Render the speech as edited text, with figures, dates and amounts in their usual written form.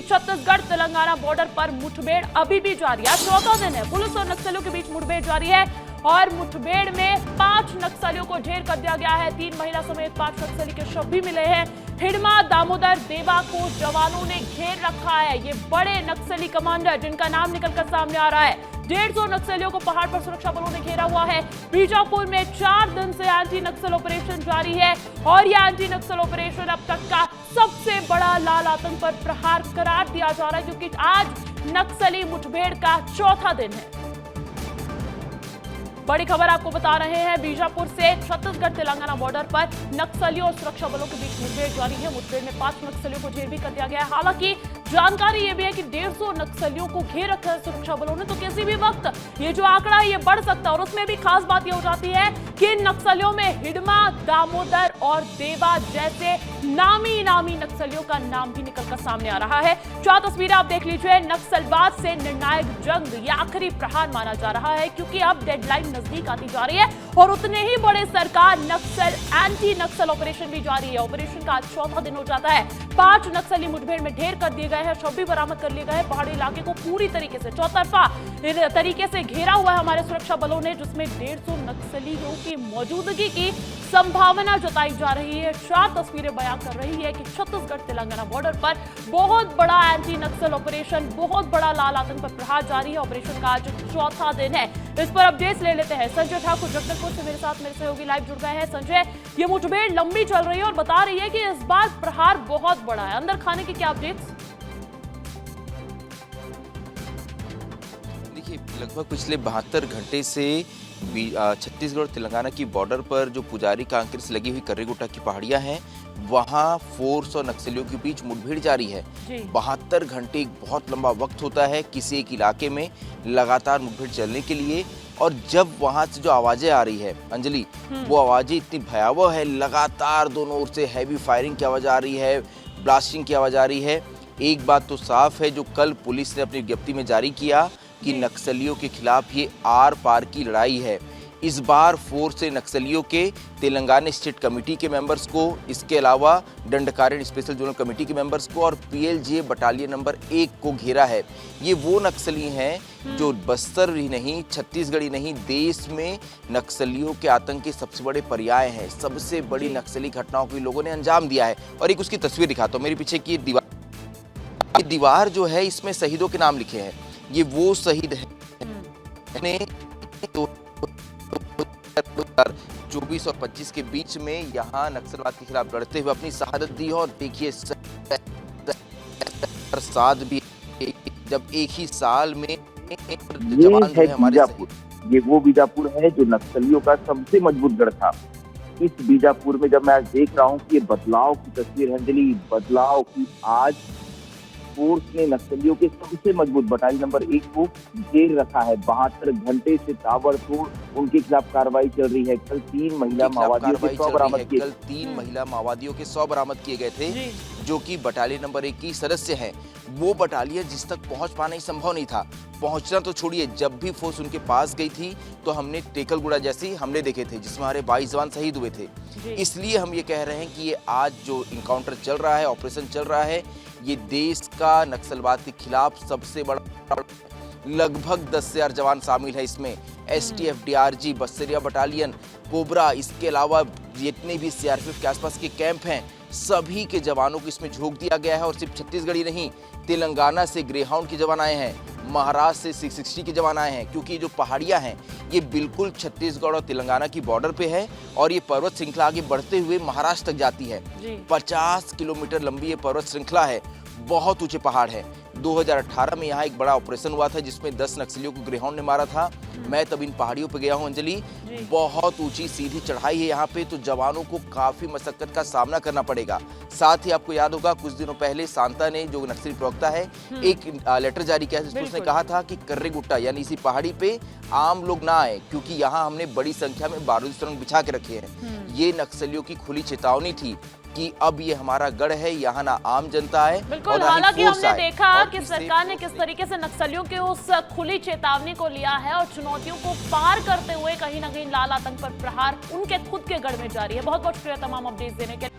Chhattisgarh Telangana border पर मुठभेड़ अभी भी जारी है। चौथा दिन है, पुलिस और नक्सलियों के बीच मुठभेड़ जारी है और मुठभेड़ में 5 नक्सलियों को ढेर कर दिया गया है। 3 महिला समेत 5 नक्सली के शव भी मिले हैं। हिडमा दामोदर देवा को जवानों ने घेर रखा है। ये बड़े नक्सली कमांडर जिनका नाम निकलकर सामने आ रहा है। 150 नक्सलियों को पहाड़ पर सुरक्षा बलों ने घेरा हुआ है। बीजापुर में 4 दिन से एंटी नक्सल ऑपरेशन जारी है और यह एंटी नक्सल ऑपरेशन अब तक का सबसे बड़ा लाल आतंक पर प्रहार करार दिया जा रहा है, क्योंकि आज नक्सली मुठभेड़ का चौथा दिन है। बड़ी खबर आपको बता रहे हैं, बीजापुर से छत्तीसगढ़ तेलंगाना बॉर्डर पर नक्सलियों और सुरक्षा बलों के बीच मुठभेड़ जारी है। मुठभेड़ में 5 नक्सलियों को ढेर भी कर दिया गया है। हालांकि जानकारी ये भी है कि 150 नक्सलियों को घेर रखा है सुरक्षा बलों ने, तो किसी भी वक्त ये जो आंकड़ा है ये बढ़ सकता है। और उसमें भी खास बात ये हो जाती है कि नक्सलियों में हिडमा, दामोदर और देवा जैसे नामी नक्सलियों का नाम भी निकलकर सामने आ रहा है। जो तस्वीरें आप देख लीजिए, नक्सलवाद से निर्णायक जंग ये आखिरी प्रहार माना जा रहा है, क्योंकि अब डेडलाइन नजदीक आती जा रही है और उतने ही बड़े सरकार नक्सल एंटी नक्सल ऑपरेशन भी जारी है। ऑपरेशन का आज चौथा दिन हो जाता है। 5 नक्सली मुठभेड़ में ढेर कर दिए गए हैं, शव भी बरामद कर लिए गए हैं। पहाड़ी इलाके को पूरी तरीके से चौतरफा तरीके से घेरा हुआ है हमारे सुरक्षा बलों ने, जिसमें 150 नक्सलियों की मौजूदगी की संभावना जताई जा रही है। 4 तस्वीरें बयां कर रही है कि छत्तीसगढ़ तेलंगाना बॉर्डर पर बहुत बड़ा एंटी नक्सल ऑपरेशन, बहुत बड़ा लाल आतंक पर प्रहार जारी है। ऑपरेशन का आज चौथा दिन है। इस पर अपडेट्स ले लेते हैं। संजय ठाकुर जगदलपुर से मेरे साथ मेरे सहयोगी लाइव जुड़ गए हैं। संजय, ये मुठभेड़ लंबी चल रही है और बता रही है कि इस बार प्रहार बहुत बड़ा है। अंदर खाने की क्या अपडेट्स? देखिए, लगभग पिछले 72 घंटे से छत्तीसगढ़ और तेलंगाना की बॉर्डर पर जो पुजारी कांकेर से लगी हुई कर्रीगुट्टा की पहाड़ियां हैं, वहां फोर्स और नक्सलियों के बीच मुठभेड़ जारी है। 72 घंटे एक बहुत लंबा वक्त होता है किसी एक इलाके में लगातार मुठभेड़ चलने के लिए। और जब वहां से जो आवाजें आ रही है अंजलि, वो आवाजें इतनी भयावह है, लगातार दोनों ओर से हैवी फायरिंग की आवाज आ रही है, ब्लास्टिंग की आवाज आ रही है। एक बात तो साफ है, जो कल पुलिस ने अपनी विज्ञप्ति में जारी किया कि नक्सलियों के खिलाफ ये आर पार की लड़ाई है। इस बार फोर्स से नक्सलियों के तेलंगाना स्टेट कमेटी के मेंबर्स को, इसके अलावा दंडकारण्य स्पेशल जोनल कमेटी के मेंबर्स को और पीएलजीए बटालियन नंबर 1 को घेरा है। ये वो नक्सली हैं जो बस्तर ही नहीं, छत्तीसगढ़ ही नहीं, देश में नक्सलियों के आतंक के सबसे बड़े पर्याय हैं। सबसे बड़ी नक्सली घटनाओं को लोगों ने अंजाम दिया है। और एक उसकी तस्वीर दिखाता हूँ, मेरे पीछे की दीवार जो है, इसमें शहीदों के नाम लिखे हैं। ये वो शहीद है 2024 और 25 के बीच में यहाँ नक्सलवाद के खिलाफ लड़ते हुए अपनी शहादत दी है। और देखिए, साथ भी जब एक ही साल में जवान जो है हमारे, ये वो बीजापुर है जो नक्सलियों का सबसे मजबूत गढ़ था। इस बीजापुर में जब मैं आज देख रहा हूँ कि ये बदलाव की तस्वीर है अंजलि, बदलाव की, आज फोर्स ने नक्सलियों के सबसे मजबूत बटालियन नंबर 1 को घेर रखा है। 72 घंटे से ताबड़तोड़ उनके खिलाफ कार्रवाई चल रही है। कल 3 महिला माओवादियों के 100 बरामद किए। कल 3 महिला माओवादियों के 100 बरामद किए गए थे, जो कि बटालियन नंबर 1 की सदस्य हैं। वो बटालियन जिस तक पहुंच पाना ही संभव नहीं था। पहुंचना तो छोड़िए, जब भी फोर्स उनके पास गई थी तो हमने टेकलगुड़ा जैसे हमले देखे थे, जिसमें हमारे 22 जवान शहीद हुए थे। इसलिए हम ये कह रहे हैं कि ये आज जो इनकाउंटर चल रहा है, ऑपरेशन चल रहा है, ये देश का नक्सलवाद के खिलाफ सबसे बड़ा, लगभग 10,000 जवान शामिल है इसमें। एसटीएफ, डीआरजी, बस्तरिया बटालियन, कोबरा, इसके अलावा जितने भी सीआरपीएफ के आसपास के कैंप हैं, सभी के जवानों को इसमें झोंक दिया गया है। और सिर्फ छत्तीसगढ़ ही नहीं, तेलंगाना से ग्रेहाउंड के जवान आए हैं, महाराष्ट्र से 660 के जवान आए हैं, क्योंकि जो पहाड़ियां हैं ये बिल्कुल छत्तीसगढ़ और तेलंगाना की बॉर्डर पे है। और ये पर्वत श्रृंखला आगे बढ़ते हुए महाराष्ट्र तक जाती है। 50 किलोमीटर लंबी ये पर्वत श्रृंखला है, बहुत ऊंचे पहाड़ है। 2018 में यहाँ एक बड़ा ऑपरेशन हुआ था जिसमें 10 नक्सलियों को ग्रेहाउंड ने मारा था। मैं तब इन पहाड़ियों पे गया हूँ अंजलि, बहुत ऊंची सीधी चढ़ाई है यहाँ पे, तो जवानों को काफी मशक्कत का सामना करना पड़ेगा। साथ ही आपको याद होगा, कुछ दिनों पहले सांता ने, जो नक्सली प्रवक्ता है, एक लेटर जारी किया जिसमें उसने कहा था कि कर्रीगुट्टा यानी इसी पहाड़ी पे आम लोग ना आए, क्योंकि यहाँ हमने बड़ी संख्या में बारूदी सुरंग बिछा के रखे हैं। ये नक्सलियों की खुली चेतावनी थी कि अब ये हमारा गढ़ है, यहाँ ना आम जनता है। बिल्कुल, हालांकि हमने देखा कि सरकार ने किस तरीके से नक्सलियों के उस खुली चेतावनी को लिया है और चुनौतियों को पार करते हुए कहीं ना कहीं लाल आतंक पर प्रहार उनके खुद के गढ़ में जारी है। बहुत बहुत शुक्रिया तमाम अपडेट्स देने के लिए।